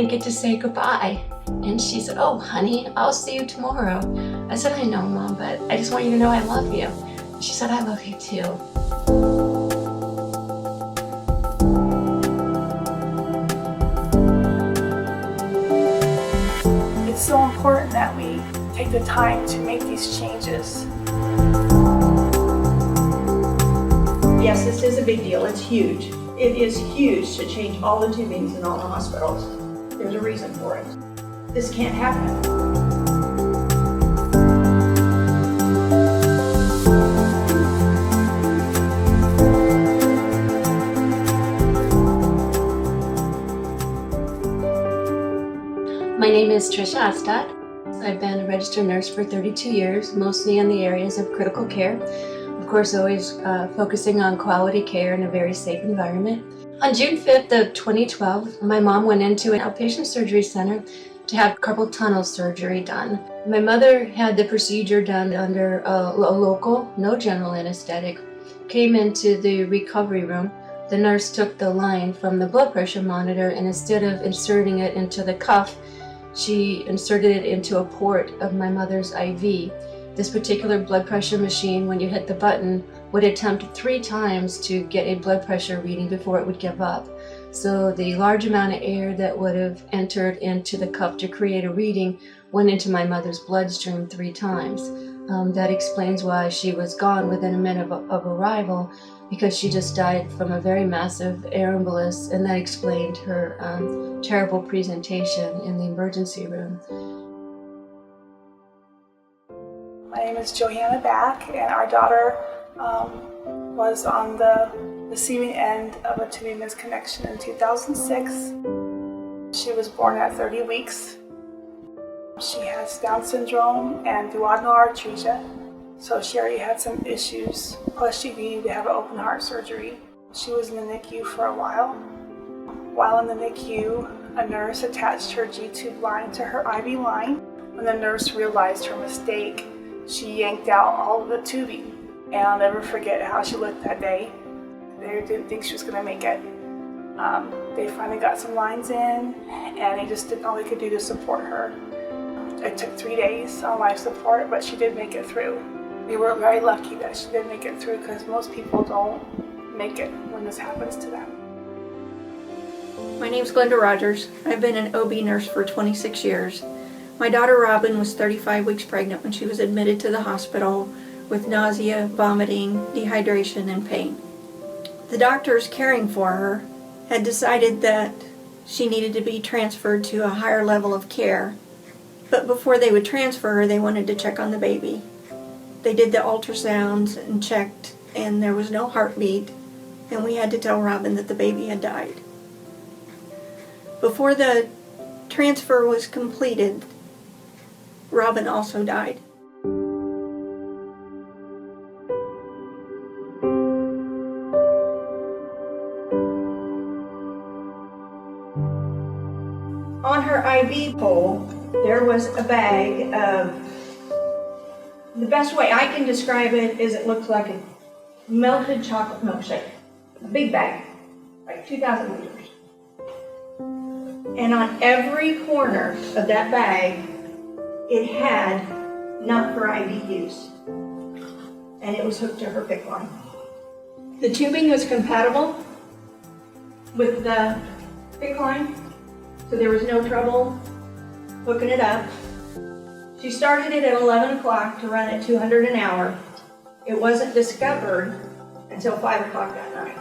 didn't get to say goodbye. And she said, "Oh, honey, I'll see you tomorrow." I said, "I know, Mom, but I just want you to know I love you." She said, "I love you too." It's so important that we take the time to make these changes. Yes, this is a big deal. It's huge. It is huge to change all the tubings in all the hospitals. There's a reason for it. This can't happen. My name is Trisha Astad. I've been a registered nurse for 32 years, mostly in the areas of critical care. Of course, always focusing on quality care in a very safe environment. On June 5th of 2012, my mom went into an outpatient surgery center to have carpal tunnel surgery done. My mother had the procedure done under a local, no general anesthetic, came into the recovery room. The nurse took the line from the blood pressure monitor, and instead of inserting it into the cuff, she inserted it into a port of my mother's IV. This particular blood pressure machine, when you hit the button, would attempt 3 times to get a blood pressure reading before it would give up. So the large amount of air that would have entered into the cuff to create a reading went into my mother's bloodstream 3 times. That explains why she was gone within a minute of arrival, because she just died from a very massive air embolus, and that explained her terrible presentation in the emergency room. My name is Johanna Back, and our daughter was on the receiving end of a tubing misconnection in 2006. She was born at 30 weeks. She has Down syndrome and duodenal atresia, so she already had some issues, plus she needed to have an open heart surgery. She was in the NICU for a while. While in the NICU, a nurse attached her G-tube line to her IV line. When the nurse realized her mistake, she yanked out all of the tubing, and I'll never forget how she looked that day. They didn't think she was going to make it. They finally got some lines in, and they just did all they could do to support her. It took 3 days on life support, but she did make it through. We were very lucky that she did make it through, because most people don't make it when this happens to them. My name's Glenda Rogers. I've been an OB nurse for 26 years. My daughter Robin was 35 weeks pregnant when she was admitted to the hospital with nausea, vomiting, dehydration, and pain. The doctors caring for her had decided that she needed to be transferred to a higher level of care, but before they would transfer her, they wanted to check on the baby. They did the ultrasounds and checked, and there was no heartbeat, and we had to tell Robin that the baby had died. Before the transfer was completed, Robin also died. On her IV pole, there was a bag of, the best way I can describe it is it looked like a melted chocolate milkshake. A big bag, like 2,000 liters. And on every corner of that bag, it had "not for IV use," and it was hooked to her PICC line. The tubing was compatible with the PICC line, so there was no trouble hooking it up. She started it at 11 o'clock to run at 200 an hour. It wasn't discovered until 5 o'clock that night.